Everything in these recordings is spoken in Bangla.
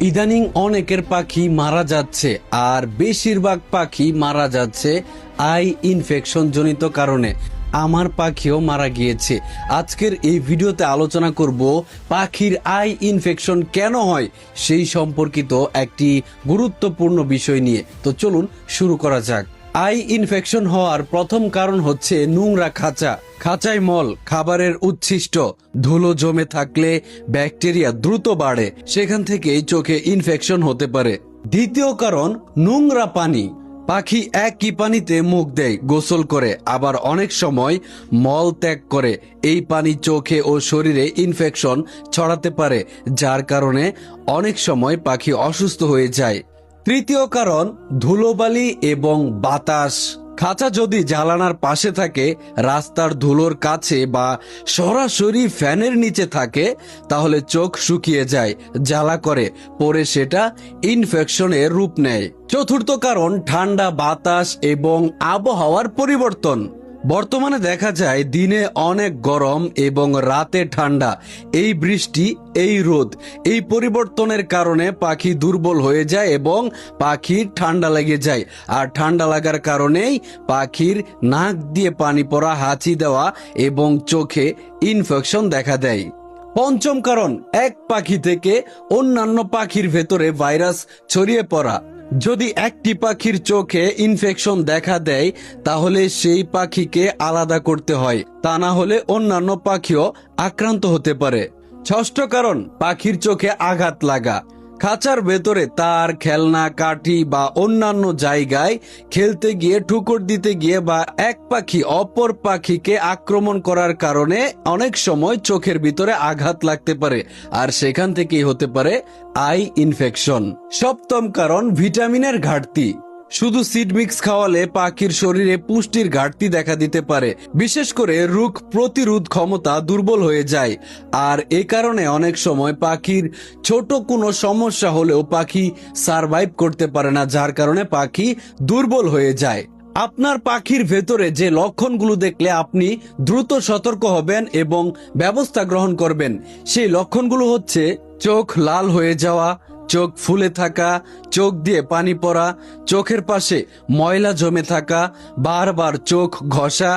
ইদানিং অনেকের পাখি মারা যাচ্ছে, আর বেশিরভাগ পাখি মারা যাচ্ছে আই ইনফেকশন জনিত কারণে। আমার পাখিও মারা গিয়েছে। আজকের এই ভিডিওতে আলোচনা করব পাখির আই ইনফেকশন কেন হয় সেই সম্পর্কিত একটি গুরুত্বপূর্ণ বিষয় নিয়ে। তো চলুন শুরু করা যাক। আই ইনফেকশন হওয়ার প্রথম কারণ হচ্ছে নোংরা খাঁচা। খাঁচায় মল, খাবারের উচ্ছিষ্ট, ধুলো জমে থাকলে ব্যাকটেরিয়া দ্রুত বাড়ে, সেখান থেকেই চোখে ইনফেকশন হতে পারে। দ্বিতীয় কারণ নোংরা পানি। পাখি একই পানিতে মুখ দেয়, গোসল করে, আবার অনেক সময় মল ত্যাগ করে। এই পানি চোখে ও শরীরে ইনফেকশন ছড়াতে পারে, যার কারণে অনেক সময় পাখি অসুস্থ হয়ে যায়। তৃতীয় কারণ ধুলোবালি এবং বাতাস। খাঁচা যদি জানালার পাশে থাকে, রাস্তার ধুলোর কাছে বা সরাসরি ফ্যানের নিচে থাকে, তাহলে চোখ শুকিয়ে যায়, জ্বালা করে, পরে সেটা ইনফেকশনের রূপ নেয়। চতুর্থ কারণ ঠান্ডা বাতাস এবং আবহাওয়ার পরিবর্তন। বর্তমানে দেখা যায় দিনে অনেক গরম এবং রাতে ঠান্ডা। এই বৃষ্টি, এই রোদ, এই পরিবর্তনের কারণে পাখি দুর্বল হয়ে যায় এবং পাখির ঠান্ডা লেগে যায়। আর ঠান্ডা লাগার কারণেই পাখির নাক দিয়ে পানি পড়া, হাঁচি দেওয়া এবং চোখে ইনফেকশন দেখা দেয়। পঞ্চম কারণ এক পাখি থেকে অন্যান্য পাখির ভেতরে ভাইরাস ছড়িয়ে পড়া। যদি একটি পাখির চোখে ইনফেকশন দেখা দেয়, তাহলে সেই পাখিকে আলাদা করতে হয়, তা না হলে অন্যান্য পাখিও আক্রান্ত হতে পারে। ষষ্ঠ কারণ পাখির চোখে আঘাত লাগা। খাঁচার ভেতরে তার, খেলনা, কাঠি বা অন্যান্য জায়গায় খেলতে গিয়ে, ঠুকর দিতে গিয়ে বা এক পাখি অপর পাখিকে আক্রমণ করার কারণে অনেক সময় চোখের ভিতরে আঘাত লাগতে পারে, আর সেখান থেকেই হতে পারে আই ইনফেকশন। সপ্তম কারণ ভিটামিনের ঘাটতি। শুধু সিড মিক্স খাওয়ালে পাখির শরীরে পুষ্টির ঘাটতি দেখা দিতে পারে, বিশেষ করে রোগ প্রতিরোধ ক্ষমতা দুর্বল হয়ে যায়। আর এ কারণে অনেক সময় পাখির ছোট কোনো সমস্যা হলেও পাখি সারভাইভ করতে পারে না, যার কারণে পাখি দুর্বল হয়ে যায়। আপনার পাখির ভেতরে যে লক্ষণগুলো দেখলে আপনি দ্রুত সতর্ক হবেন এবং ব্যবস্থা গ্রহণ করবেন, সেই লক্ষণগুলো হচ্ছে চোখ লাল হয়ে যাওয়া, চোখ ফুলে থাকা, চোখ দিয়ে পানি পড়া, চোখের পাশে ময়লা জমে থাকা, বারবার চোখ ঘষা,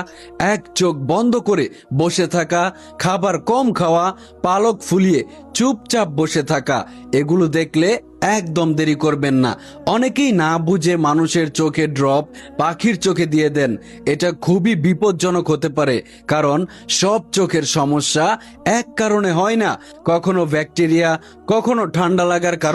এক চোখ বন্ধ করে বসে থাকা, খাবার কম খাওয়া, পালক ফুলিয়ে চুপচাপ বসে থাকা। এগুলো দেখলে একদম দেরি করবেন না। অনেকেই না বুঝে মানুষের চোখে ড্রপ পাখির চোখে দিয়ে দেন। এটা খুবই বিপজ্জনক হতে পারে, কারণ সব চোখের সমস্যা এক কারণে হয় না। কখনো ব্যাকটেরিয়া, কখনো ঠান্ডা লাগার কারণে